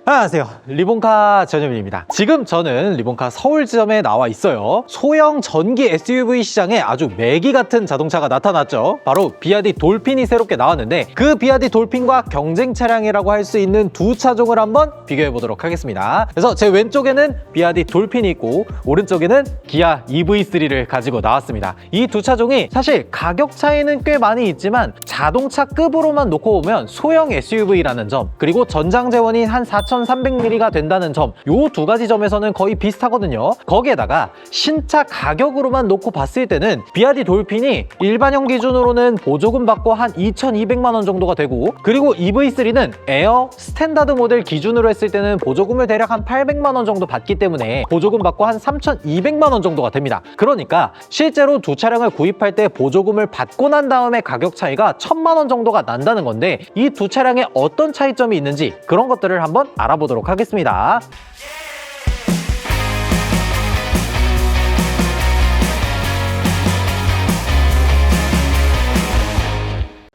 안녕하세요, 리본카 전현민입니다. 지금 저는 리본카 서울 지점에 나와 있어요. 소형 전기 SUV 시장에 아주 매기 같은 자동차가 나타났죠. 바로 비아디 돌핀이 새롭게 나왔는데, 그 비아디 돌핀과 경쟁 차량이라고 할 수 있는 두 차종을 한번 비교해 보도록 하겠습니다. 그래서 제 왼쪽에는 비아디 돌핀이 있고 오른쪽에는 기아 EV3를 가지고 나왔습니다. 이 두 차종이 사실 가격 차이는 꽤 많이 있지만 자동차급으로만 놓고 보면 소형 SUV라는 점, 그리고 전장 재원이 한 4,300ml가 된다는 점, 요 두 가지 점에서는 거의 비슷하거든요. 거기에다가 신차 가격으로만 놓고 봤을 때는 비아디 돌핀이 일반형 기준으로는 보조금 받고 한 2,200만 원 정도가 되고, 그리고 EV3는 에어 스탠다드 모델 기준으로 했을 때는 보조금을 대략 한 800만 원 정도 받기 때문에 보조금 받고 한 3,200만 원 정도가 됩니다. 그러니까 실제로 두 차량을 구입할 때 보조금을 받고 난 다음에 가격 차이가 1,000만 원 정도가 난다는 건데, 이 두 차량에 어떤 차이점이 있는지 그런 것들을 한번 알아보도록 하겠습니다.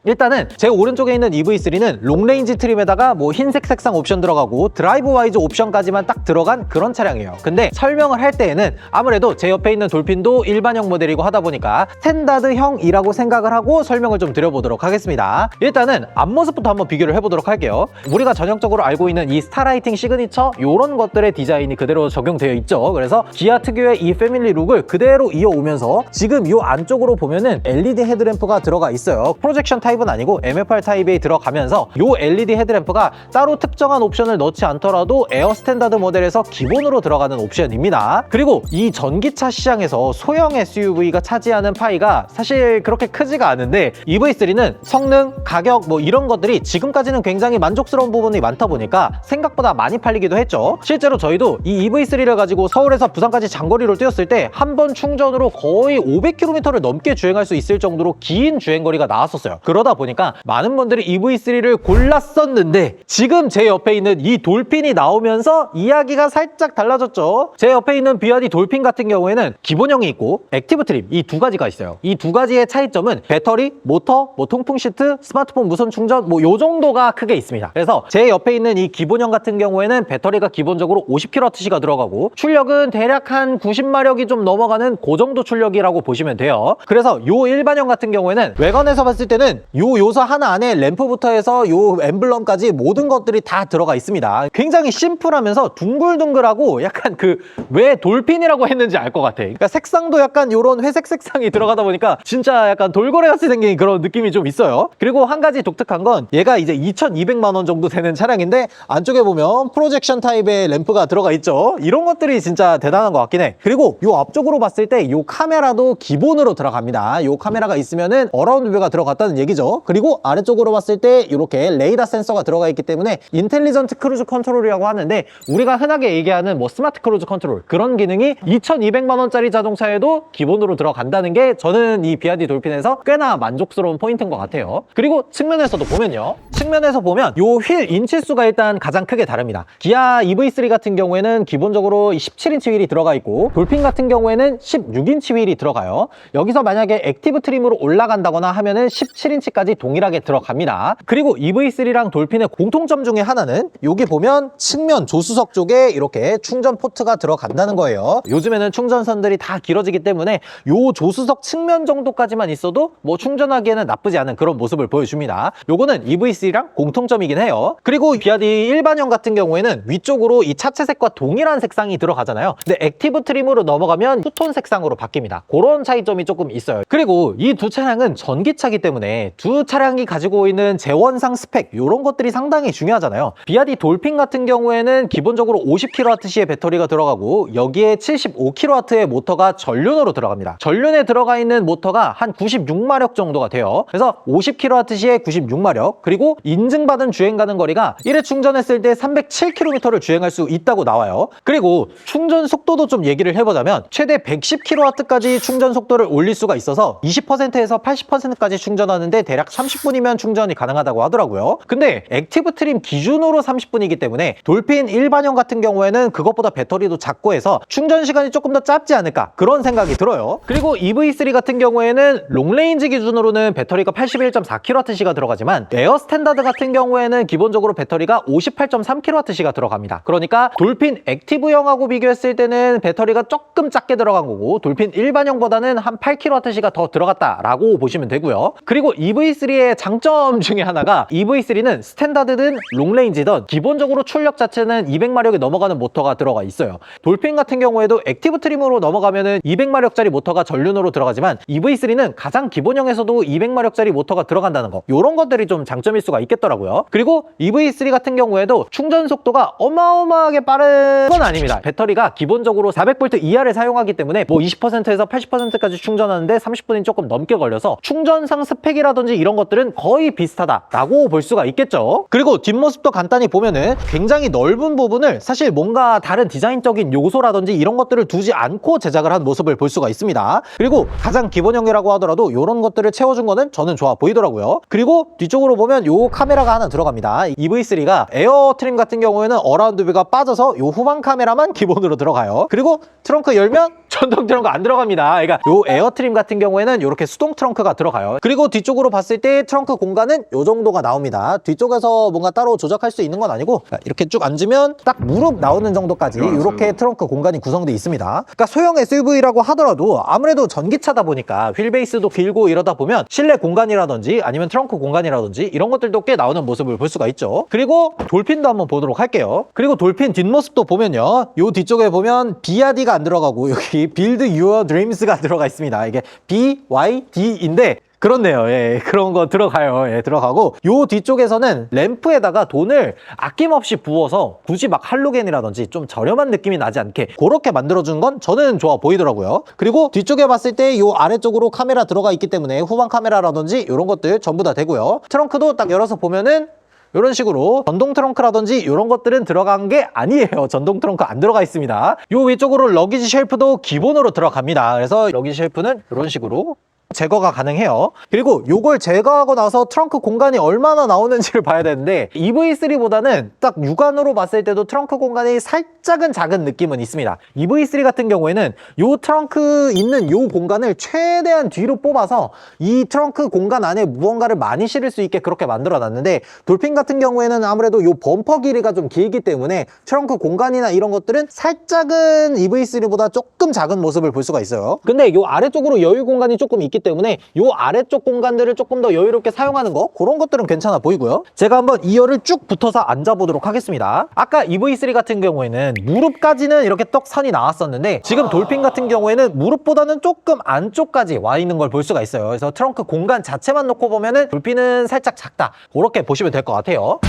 일단은 제 오른쪽에 있는 EV3는 롱레인지 트림에다가 뭐 흰색 색상 옵션 들어가고 드라이브 와이즈 옵션까지만 딱 들어간 그런 차량이에요. 근데 설명을 할 때에는 아무래도 제 옆에 있는 돌핀도 일반형 모델이고 하다 보니까 스탠다드형이라고 생각을 하고 설명을 좀 드려보도록 하겠습니다. 일단은 앞모습부터 한번 비교를 해보도록 할게요. 우리가 전형적으로 알고 있는 이 스타라이팅 시그니처 요런 것들의 디자인이 그대로 적용되어 있죠. 그래서 기아 특유의 이 패밀리 룩을 그대로 이어오면서 지금 요 안쪽으로 보면은 LED 헤드램프가 들어가 있어요. 프로젝션 타입은 아니고 MFR 타입에 들어가면서 요 LED 헤드램프가 따로 특정한 옵션을 넣지 않더라도 에어 스탠다드 모델에서 기본으로 들어가는 옵션입니다. 그리고 이 전기차 시장에서 소형 SUV가 차지하는 파이가 사실 그렇게 크지가 않은데, EV3는 성능, 가격 뭐 이런 것들이 지금까지는 굉장히 만족스러운 부분이 많다 보니까 생각보다 많이 팔리기도 했죠. 실제로 저희도 이 EV3를 가지고 서울에서 부산까지 장거리를 뛰었을 때 한 번 충전으로 거의 500km를 넘게 주행할 수 있을 정도로 긴 주행거리가 나왔었어요. 그러다 보니까 많은 분들이 EV3를 골랐었는데, 지금 제 옆에 있는 이 돌핀이 나오면서 이야기가 살짝 달라졌죠. 제 옆에 있는 비아디 돌핀 같은 경우에는 기본형이 있고 액티브 트림, 이 두 가지가 있어요. 이 두 가지의 차이점은 배터리, 모터, 뭐 통풍 시트, 스마트폰 무선 충전 뭐 요 정도가 크게 있습니다. 그래서 제 옆에 있는 이 기본형 같은 경우에는 배터리가 기본적으로 50kWh가 들어가고 출력은 대략 한 90마력이 좀 넘어가는 그 정도 출력이라고 보시면 돼요. 그래서 요 일반형 같은 경우에는 외관에서 봤을 때는 요 요소 하나 안에 램프부터 해서 요 엠블럼까지 모든 것들이 다 들어가 있습니다. 굉장히 심플하면서 둥글둥글하고 약간 그 왜 돌핀이라고 했는지 알 것 같아. 그러니까 색상도 약간 요런 회색 색상이 들어가다 보니까 진짜 약간 돌고래 같이 생긴 그런 느낌이 좀 있어요. 그리고 한 가지 독특한 건 얘가 이제 2,200만 원 정도 되는 차량인데, 안쪽에 보면 프로젝션 타입의 램프가 들어가 있죠. 이런 것들이 진짜 대단한 것 같긴 해. 그리고 요 앞쪽으로 봤을 때 요 카메라도 기본으로 들어갑니다. 요 카메라가 있으면은 어라운드 뷰가 들어갔다는 얘기죠. 그리고 아래쪽으로 봤을 때 이렇게 레이더 센서가 들어가 있기 때문에 인텔리전트 크루즈 컨트롤이라고 하는데, 우리가 흔하게 얘기하는 뭐 스마트 크루즈 컨트롤 그런 기능이 2,200만 원짜리 자동차에도 기본으로 들어간다는 게 저는 이 비아디 돌핀에서 꽤나 만족스러운 포인트인 것 같아요. 그리고 측면에서도 보면요, 측면에서 보면 요 휠 인치수가 일단 가장 크게 다릅니다. 기아 EV3 같은 경우에는 기본적으로 17인치 휠이 들어가 있고, 돌핀 같은 경우에는 16인치 휠이 들어가요. 여기서 만약에 액티브 트림으로 올라간다거나 하면은 17인치까지 동일하게 들어갑니다. 그리고 EV3랑 돌핀의 공통점 중에 하나는 여기 보면 측면 조수석 쪽에 이렇게 충전 포트가 들어간다는 거예요. 요즘에는 충전선들이 다 길어지기 때문에 요 조수석 측면 정도까지만 있어도 뭐 충전하기에는 나쁘지 않은 그런 모습을 보여줍니다. 요거는 EV3랑 공통점이긴 해요. 그리고 비아디 일반형 같은 경우에는 위쪽으로 이 차체색과 동일한 색상이 들어가잖아요. 근데 액티브 트림으로 넘어가면 투톤 색상으로 바뀝니다. 그런 차이점이 조금 있어요. 그리고 이 두 차량은 전기차기 때문에 두 차량이 가지고 있는 재원상 스펙 이런 것들이 상당히 중요하잖아요. 비아디 돌핀 같은 경우에는 기본적으로 50kWh의 배터리가 들어가고, 여기에 75kW의 모터가 전륜으로 들어갑니다. 전륜에 들어가 있는 모터가 한 96마력 정도가 돼요. 그래서 50kWh의 96마력, 그리고 인증받은 주행 가는 거리가 1회 충전했을 때 307km를 주행할 수 있다고 나와요. 그리고 충전 속도도 좀 얘기를 해보자면 최대 110kW까지 충전 속도를 올릴 수가 있어서 20%에서 80%까지 충전하는데 대략 30분이면 충전이 가능하다고 하더라고요. 근데 액티브 트림 기준으로 30분이기 때문에 돌핀 일반형 같은 경우에는 그것보다 배터리도 작고 해서 충전 시간이 조금 더 짧지 않을까 그런 생각이 들어요. 그리고 EV3 같은 경우에는 롱레인지 기준으로는 배터리가 81.4kWh가 들어가지만 에어 스탠다드 같은 경우에는 기본적으로 배터리가 58.3kWh가 들어갑니다. 그러니까 돌핀 액티브형하고 비교했을 때는 배터리가 조금 작게 들어간 거고 돌핀 일반형보다는 한 8kWh가 더 들어갔다라고 보시면 되고요. 그리고 EV3의 장점 중에 하나가 EV3는 스탠다드든 롱레인지든 기본적으로 출력 자체는 200마력이 넘어가는 모터가 들어가 있어요. 돌핀 같은 경우에도 액티브 트림으로 넘어가면은 200마력짜리 모터가 전륜으로 들어가지만 EV3는 가장 기본형에서도 200마력짜리 모터가 들어간다는 거, 이런 것들이 좀 장점일 수가 있겠더라고요. 그리고 EV3 같은 경우에도 충전 속도가 어마어마하게 빠른 건 아닙니다. 배터리가 기본적으로 400V 이하를 사용하기 때문에 뭐 20%에서 80%까지 충전하는데 30분이 조금 넘게 걸려서 충전상 스펙이라든지 이런 것들은 거의 비슷하다라고 볼 수가 있겠죠. 그리고 뒷모습도 간단히 보면은 굉장히 넓은 부분을 사실 뭔가 다른 디자인적인 요소라든지 이런 것들을 두지 않고 제작을 한 모습을 볼 수가 있습니다. 그리고 가장 기본형이라고 하더라도 이런 것들을 채워준 거는 저는 좋아 보이더라고요. 그리고 뒤쪽으로 보면 요 카메라가 하나 들어갑니다. EV3가 에어 트림 같은 경우에는 어라운드 뷰가 빠져서 요 후방 카메라만 기본으로 들어가요. 그리고 트렁크 열면 전동 트렁크 안 들어갑니다. 그러니까 요 에어 트림 같은 경우에는 이렇게 수동 트렁크가 들어가요. 그리고 뒤쪽으로 봤을 때 트렁크 공간은 요 정도가 나옵니다. 뒤쪽에서 뭔가 따로 조작할 수 있는 건 아니고 이렇게 쭉 앉으면 딱 무릎 나오는 정도까지 이렇게 트렁크 공간이 구성되어 있습니다. 그러니까 소형 SUV라고 하더라도 아무래도 전기차다 보니까 휠베이스도 길고 이러다 보면 실내 공간이라든지 아니면 트렁크 공간이라든지 이런 것들도 꽤 나오는 모습을 볼 수가 있죠. 그리고 돌핀도 한번 보도록 할게요. 그리고 돌핀 뒷모습도 보면요, 요 뒤쪽에 보면 BRD가 안 들어가고 여기 Build Your Dreams가 들어가 있습니다. 이게 BYD인데 그렇네요. 예, 그런 거 들어가요. 예, 들어가고 요 뒤쪽에서는 램프에다가 돈을 아낌없이 부어서 굳이 막 할로겐이라든지 좀 저렴한 느낌이 나지 않게 그렇게 만들어준 건 저는 좋아 보이더라고요. 그리고 뒤쪽에 봤을 때 요 아래쪽으로 카메라 들어가 있기 때문에 후방 카메라라든지 이런 것들 전부 다 되고요. 트렁크도 딱 열어서 보면은 이런 식으로 전동 트렁크라든지 이런 것들은 들어간 게 아니에요. 전동 트렁크 안 들어가 있습니다. 요 위쪽으로 러기지 쉘프도 기본으로 들어갑니다. 그래서 러기지 쉘프는 이런 식으로 제거가 가능해요. 그리고 요걸 제거하고 나서 트렁크 공간이 얼마나 나오는지를 봐야 되는데 EV3보다는 딱 육안으로 봤을 때도 트렁크 공간이 살짝은 작은 느낌은 있습니다. EV3 같은 경우에는 요 트렁크 있는 요 공간을 최대한 뒤로 뽑아서 이 트렁크 공간 안에 무언가를 많이 실을 수 있게 그렇게 만들어 놨는데 돌핀 같은 경우에는 아무래도 요 범퍼 길이가 좀 길기 때문에 트렁크 공간이나 이런 것들은 살짝은 EV3보다 조금 작은 모습을 볼 수가 있어요. 근데 요 아래쪽으로 여유 공간이 조금 있기 때문에 요 아래쪽 공간들을 조금 더 여유롭게 사용하는 거, 그런 것들은 괜찮아 보이고요. 제가 한번 2열을 쭉 붙어서 앉아보도록 하겠습니다. 아까 EV3 같은 경우에는 무릎까지는 이렇게 떡 선이 나왔었는데 지금 돌핀 같은 경우에는 무릎보다는 조금 안쪽까지 와 있는 걸 볼 수가 있어요. 그래서 트렁크 공간 자체만 놓고 보면은 돌핀은 살짝 작다, 그렇게 보시면 될 것 같아요.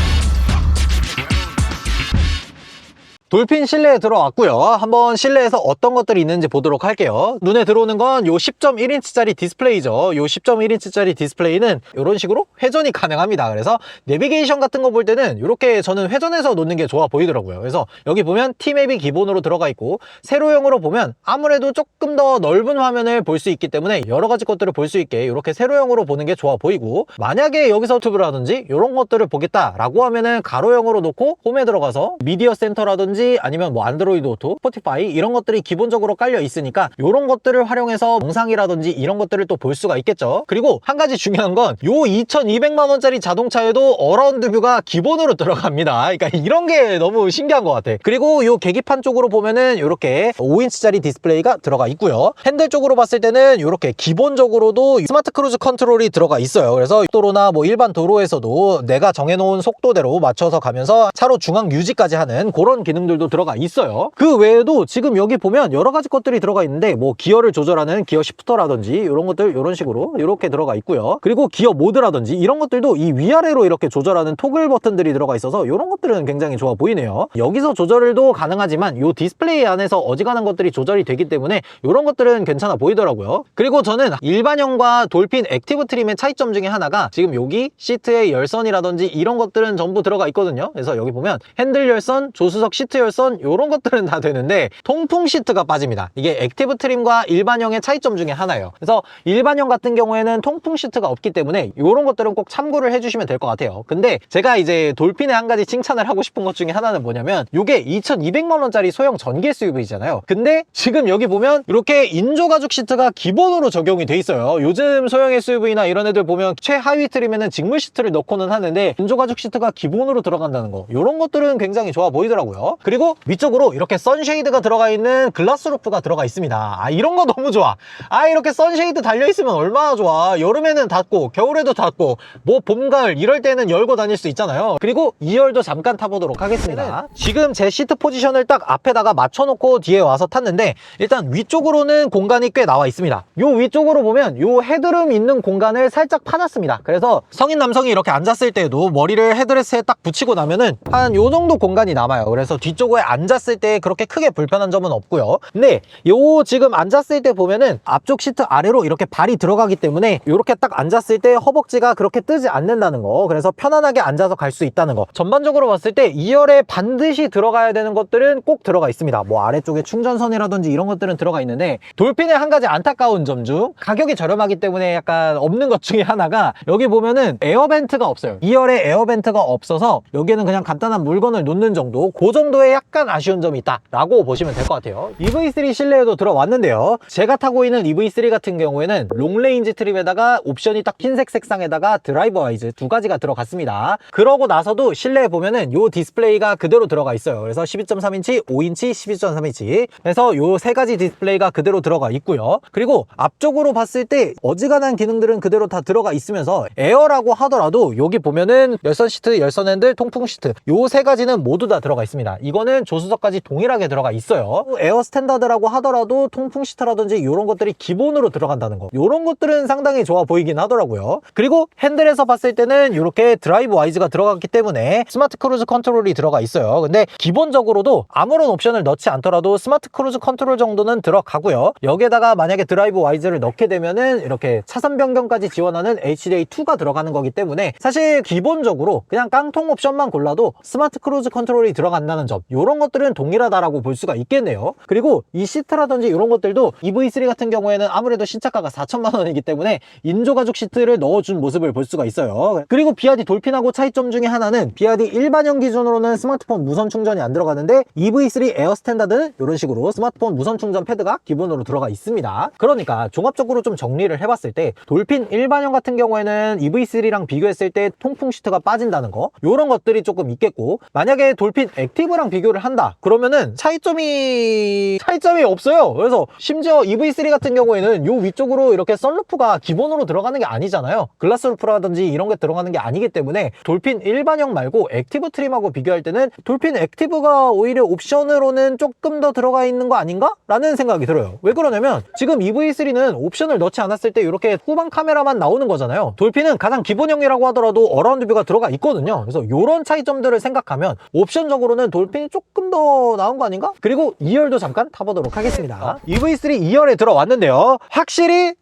돌핀 실내에 들어왔고요. 한번 실내에서 어떤 것들이 있는지 보도록 할게요. 눈에 들어오는 건 요 10.1인치짜리 디스플레이죠. 요 10.1인치짜리 디스플레이는 이런 식으로 회전이 가능합니다. 그래서 내비게이션 같은 거 볼 때는 이렇게 저는 회전해서 놓는 게 좋아 보이더라고요. 그래서 여기 보면 T맵이 기본으로 들어가 있고 세로형으로 보면 아무래도 조금 더 넓은 화면을 볼 수 있기 때문에 여러 가지 것들을 볼 수 있게 이렇게 세로형으로 보는 게 좋아 보이고, 만약에 여기서 유튜브라든지 이런 것들을 보겠다라고 하면은 가로형으로 놓고 홈에 들어가서 미디어 센터라든지 아니면 뭐 안드로이드 오토, 스포티파이 이런 것들이 기본적으로 깔려 있으니까 이런 것들을 활용해서 영상이라든지 이런 것들을 또 볼 수가 있겠죠. 그리고 한 가지 중요한 건 요 2200만 원짜리 자동차에도 어라운드 뷰가 기본으로 들어갑니다. 그러니까 이런 게 너무 신기한 것 같아. 그리고 요 계기판 쪽으로 보면은 이렇게 5인치짜리 디스플레이가 들어가 있고요. 핸들 쪽으로 봤을 때는 이렇게 기본적으로도 스마트 크루즈 컨트롤이 들어가 있어요. 그래서 도로나 뭐 일반 도로에서도 내가 정해놓은 속도대로 맞춰서 가면서 차로 중앙 유지까지 하는 그런 기능들도 들어가 있어요. 그 외에도 지금 여기 보면 여러 가지 것들이 들어가 있는데 뭐 기어를 조절하는 기어 시프터라든지 이런 것들 이런 식으로 이렇게 들어가 있고요. 그리고 기어 모드라든지 이런 것들도 이 위아래로 이렇게 조절하는 토글 버튼들이 들어가 있어서 이런 것들은 굉장히 좋아 보이네요. 여기서 조절도 가능하지만 이 디스플레이 안에서 어지간한 것들이 조절이 되기 때문에 이런 것들은 괜찮아 보이더라고요. 그리고 저는 일반형과 돌핀 액티브 트림의 차이점 중에 하나가 지금 여기 시트의 열선이라든지 이런 것들은 전부 들어가 있거든요. 그래서 여기 보면 핸들 열선, 조수석 시트 시트 열선 이런 것들은 다 되는데 통풍 시트가 빠집니다. 이게 액티브 트림과 일반형의 차이점 중에 하나예요. 그래서 일반형 같은 경우에는 통풍 시트가 없기 때문에 이런 것들은 꼭 참고를 해주시면 될 것 같아요. 근데 제가 이제 돌핀의 한 가지 칭찬을 하고 싶은 것 중에 하나는 뭐냐면 이게 2,200만 원짜리 소형 전기 SUV잖아요. 근데 지금 여기 보면 이렇게 인조가죽 시트가 기본으로 적용이 돼 있어요. 요즘 소형 SUV나 이런 애들 보면 최하위 트림에는 직물 시트를 넣고는 하는데 인조가죽 시트가 기본으로 들어간다는 거, 이런 것들은 굉장히 좋아 보이더라고요. 그리고 위쪽으로 이렇게 선쉐이드가 들어가 있는 글라스 루프가 들어가 있습니다. 아, 이런 거 너무 좋아. 아, 이렇게 선쉐이드 달려있으면 얼마나 좋아. 여름에는 닫고 겨울에도 닫고 뭐 봄, 가을 이럴 때는 열고 다닐 수 있잖아요. 그리고 2열도 잠깐 타보도록 하겠습니다. 지금 제 시트 포지션을 딱 앞에다가 맞춰놓고 뒤에 와서 탔는데 일단 위쪽으로는 공간이 꽤 나와 있습니다. 요 위쪽으로 보면 요 헤드룸 있는 공간을 살짝 파놨습니다. 그래서 성인 남성이 이렇게 앉았을 때도 머리를 헤드레스에 딱 붙이고 나면은 한 요 정도 공간이 남아요. 그래서 뒤쪽에 앉았을 때 그렇게 크게 불편한 점은 없고요. 근데 요 지금 앉았을 때 보면은 앞쪽 시트 아래로 이렇게 발이 들어가기 때문에 이렇게 딱 앉았을 때 허벅지가 그렇게 뜨지 않는다는 거, 그래서 편안하게 앉아서 갈 수 있다는 거. 전반적으로 봤을 때 2열에 반드시 들어가야 되는 것들은 꼭 들어가 있습니다. 뭐 아래쪽에 충전선이라든지 이런 것들은 들어가 있는데 돌핀의 한 가지 안타까운 점 중 가격이 저렴하기 때문에 약간 없는 것 중에 하나가 여기 보면은 에어벤트가 없어요. 2열에 에어벤트가 없어서 여기에는 그냥 간단한 물건을 놓는 정도, 그 정도의 약간 아쉬운 점이 있다 라고 보시면 될 것 같아요. EV3 실내에도 들어왔는데요, 제가 타고 있는 EV3 같은 경우에는 롱레인지 트림에다가 옵션이 딱 흰색 색상에다가 드라이버 와이즈 두 가지가 들어갔습니다. 그러고 나서도 실내에 보면은 요 디스플레이가 그대로 들어가 있어요. 그래서 12.3인치, 5인치, 12.3인치 그래서 요 세 가지 디스플레이가 그대로 들어가 있고요. 그리고 앞쪽으로 봤을 때 어지간한 기능들은 그대로 다 들어가 있으면서 에어라고 하더라도 여기 보면은 열선 시트, 열선 핸들, 통풍 시트 요 세 가지는 모두 다 들어가 있습니다. 이거는 조수석까지 동일하게 들어가 있어요. 에어 스탠다드라고 하더라도 통풍 시트라든지 이런 것들이 기본으로 들어간다는 거, 이런 것들은 상당히 좋아 보이긴 하더라고요. 그리고 핸들에서 봤을 때는 이렇게 드라이브 와이즈가 들어갔기 때문에 스마트 크루즈 컨트롤이 들어가 있어요. 근데 기본적으로도 아무런 옵션을 넣지 않더라도 스마트 크루즈 컨트롤 정도는 들어가고요. 여기에다가 만약에 드라이브 와이즈를 넣게 되면은 이렇게 차선 변경까지 지원하는 HDA2가 들어가는 거기 때문에 사실 기본적으로 그냥 깡통 옵션만 골라도 스마트 크루즈 컨트롤이 들어간다는 점, 이런 것들은 동일하다라고 볼 수가 있겠네요. 그리고 이 시트라든지 이런 것들도 EV3 같은 경우에는 아무래도 신차가가 4천만 원이기 때문에 인조가죽 시트를 넣어준 모습을 볼 수가 있어요. 그리고 비아디 돌핀하고 차이점 중에 하나는 비아디 일반형 기준으로는 스마트폰 무선 충전이 안 들어가는데 EV3 에어 스탠다드는 이런 식으로 스마트폰 무선 충전 패드가 기본으로 들어가 있습니다. 그러니까 종합적으로 좀 정리를 해봤을 때 돌핀 일반형 같은 경우에는 EV3랑 비교했을 때 통풍 시트가 빠진다는 거, 이런 것들이 조금 있겠고, 만약에 돌핀 액티브랑 비교를 한다 그러면은 차이점이 없어요. 그래서 심지어 EV3 같은 경우에는 요 위쪽으로 이렇게 썬루프가 기본으로 들어가는 게 아니잖아요. 글라스 루프라든지 이런 게 들어가는 게 아니기 때문에 돌핀 일반형 말고 액티브 트림하고 비교할 때는 돌핀 액티브가 오히려 옵션으로는 조금 더 들어가 있는 거 아닌가? 라는 생각이 들어요. 왜 그러냐면 지금 EV3는 옵션을 넣지 않았을 때 이렇게 후방 카메라만 나오는 거잖아요. 돌핀은 가장 기본형이라고 하더라도 어라운드 뷰가 들어가 있거든요. 그래서 이런 차이점들을 생각하면 옵션적으로는 돌핀이 조금 더 나은 거 아닌가? 그리고 2열도 잠깐 타보도록 하겠습니다. EV3 2열에 들어왔는데요, 확실히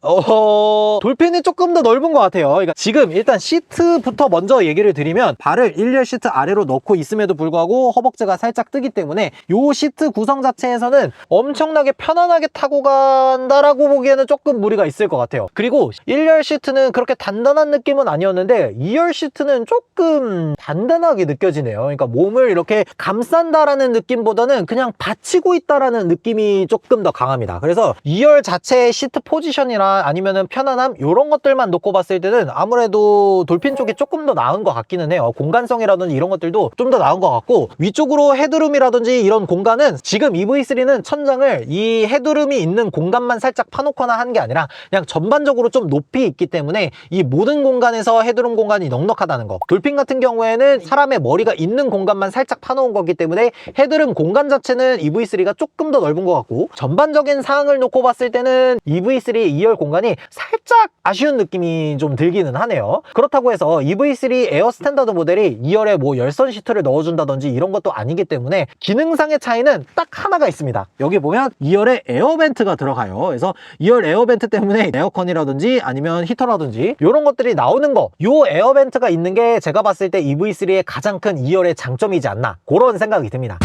돌핀이 조금 더 넓은 것 같아요. 그러니까 지금 일단 시트부터 먼저 얘기를 드리면 발을 1열 시트 아래로 넣고 있음에도 불구하고 허벅지가 살짝 뜨기 때문에 요 시트 구성 자체에서는 엄청나게 편안하게 타고 간다라고 보기에는 조금 무리가 있을 것 같아요. 그리고 1열 시트는 그렇게 단단한 느낌은 아니었는데 2열 시트는 조금 단단하게 느껴지네요. 그러니까 몸을 이렇게 감싼다라는 느낌보다는 그냥 받치고 있다라는 느낌이 조금 더 강합니다. 그래서 2열 자체의 시트 포지션이나 아니면은 편안함 이런 것들만 놓고 봤을 때는 아무래도 돌핀 쪽이 조금 더 나은 것 같기는 해요. 공간성이라든지 이런 것들도 좀 더 나은 것 같고, 위쪽으로 헤드룸이라든지 이런 공간은 지금 EV3는 천장을 이 헤드룸이 있는 공간만 살짝 파놓거나 한 게 아니라 그냥 전반적으로 좀 높이 있기 때문에 이 모든 공간에서 헤드룸 공간이 넉넉하다는 거. 돌핀 같은 경우에는 사람의 머리가 있는 공간만 살짝 파놓은 거기 때문에 헤드룸 공간 자체는 EV3가 조금 더 넓은 것 같고, 전반적인 사항을 놓고 봤을 때는 EV3 2열 공간이 살짝 아쉬운 느낌이 좀 들기는 하네요. 그렇다고 해서 EV3 에어 스탠다드 모델이 2열에 뭐 열선 시트를 넣어준다든지 이런 것도 아니기 때문에 기능상의 차이는 딱 하나가 있습니다. 여기 보면 2열에 에어벤트가 들어가요. 그래서 2열 에어벤트 때문에 에어컨이라든지 아니면 히터라든지 이런 것들이 나오는 거, 요 에어벤트가 있는 게 제가 봤을 때 EV3의 가장 큰 2열의 장점이지 않나, 그런 생각이 듭니다.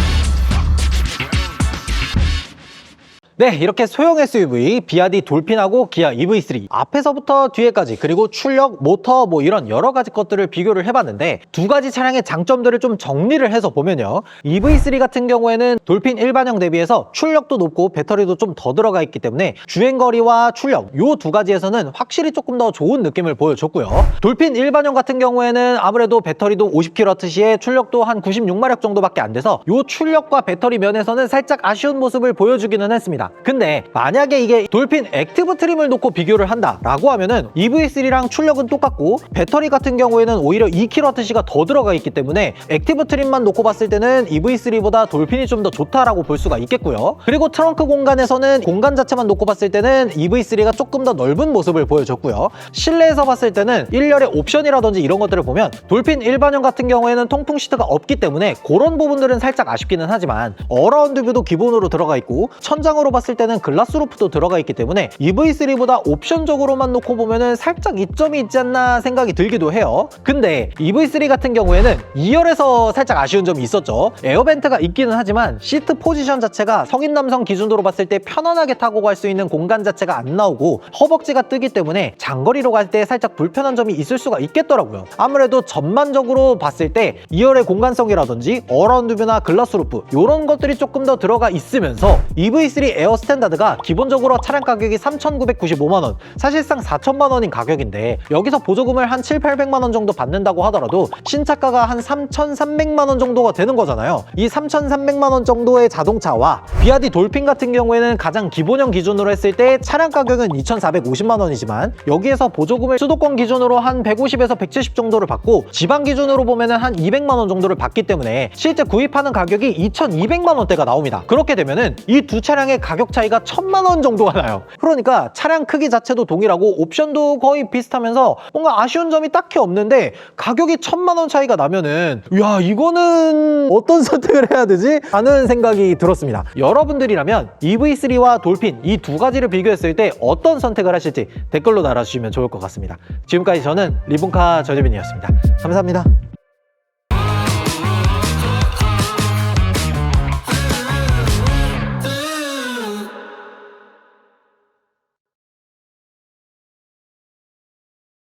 네, 이렇게 소형 SUV 비아디 돌핀하고 기아 EV3 앞에서부터 뒤에까지 그리고 출력, 모터 뭐 이런 여러 가지 것들을 비교를 해봤는데 두 가지 차량의 장점들을 좀 정리를 해서 보면요, EV3 같은 경우에는 돌핀 일반형 대비해서 출력도 높고 배터리도 좀 더 들어가 있기 때문에 주행거리와 출력 요 두 가지에서는 확실히 조금 더 좋은 느낌을 보여줬고요. 돌핀 일반형 같은 경우에는 아무래도 배터리도 50kWh에 출력도 한 96마력 정도밖에 안 돼서 요 출력과 배터리 면에서는 살짝 아쉬운 모습을 보여주기는 했습니다. 근데 만약에 이게 돌핀 액티브 트림을 놓고 비교를 한다라고 하면은 EV3랑 출력은 똑같고 배터리 같은 경우에는 오히려 2kWh가 더 들어가 있기 때문에 액티브 트림만 놓고 봤을 때는 EV3보다 돌핀이 좀 더 좋다라고 볼 수가 있겠고요. 그리고 트렁크 공간에서는 공간 자체만 놓고 봤을 때는 EV3가 조금 더 넓은 모습을 보여줬고요. 실내에서 봤을 때는 1열의 옵션이라든지 이런 것들을 보면 돌핀 일반형 같은 경우에는 통풍 시트가 없기 때문에 그런 부분들은 살짝 아쉽기는 하지만 어라운드 뷰도 기본으로 들어가 있고 천장으로 봤을 때는 글라스 루프도 들어가 있기 때문에 EV3보다 옵션적으로만 놓고 보면은 살짝 이점이 있지 않나 생각이 들기도 해요. 근데 EV3 같은 경우에는 2열에서 살짝 아쉬운 점이 있었죠. 에어벤트가 있기는 하지만 시트 포지션 자체가 성인 남성 기준으로 봤을 때 편안하게 타고 갈 수 있는 공간 자체가 안 나오고 허벅지가 뜨기 때문에 장거리로 갈 때 살짝 불편한 점이 있을 수가 있겠더라고요. 아무래도 전반적으로 봤을 때 2열의 공간성이라든지 어라운드 뷰나 글라스 루프 이런 것들이 조금 더 들어가 있으면서 EV3 에어 스탠다드가 기본적으로 차량 가격이 3,995만원, 사실상 4천만원인 가격인데 여기서 보조금을 한 7, 800만원 정도 받는다고 하더라도 신차가가 한 3,300만원 정도가 되는 거잖아요. 이 3,300만원 정도의 자동차와 비아디 돌핀 같은 경우에는 가장 기본형 기준으로 했을 때 차량 가격은 2,450만원이지만 여기에서 보조금을 수도권 기준으로 한 150에서 170 정도를 받고 지방 기준으로 보면은 한 200만원 정도를 받기 때문에 실제 구입하는 가격이 2,200만원대가 나옵니다. 그렇게 되면은 이 두 차량의 가격 차이가 1,000만원 정도가 나요. 그러니까 차량 크기 자체도 동일하고 옵션도 거의 비슷하면서 뭔가 아쉬운 점이 딱히 없는데 가격이 1,000만원 차이가 나면은 야, 이거는 어떤 선택을 해야 되지? 하는 생각이 들었습니다. 여러분들이라면 EV3와 돌핀 이 두 가지를 비교했을 때 어떤 선택을 하실지 댓글로 달아주시면 좋을 것 같습니다. 지금까지 저는 리본카 전예빈이었습니다. 감사합니다.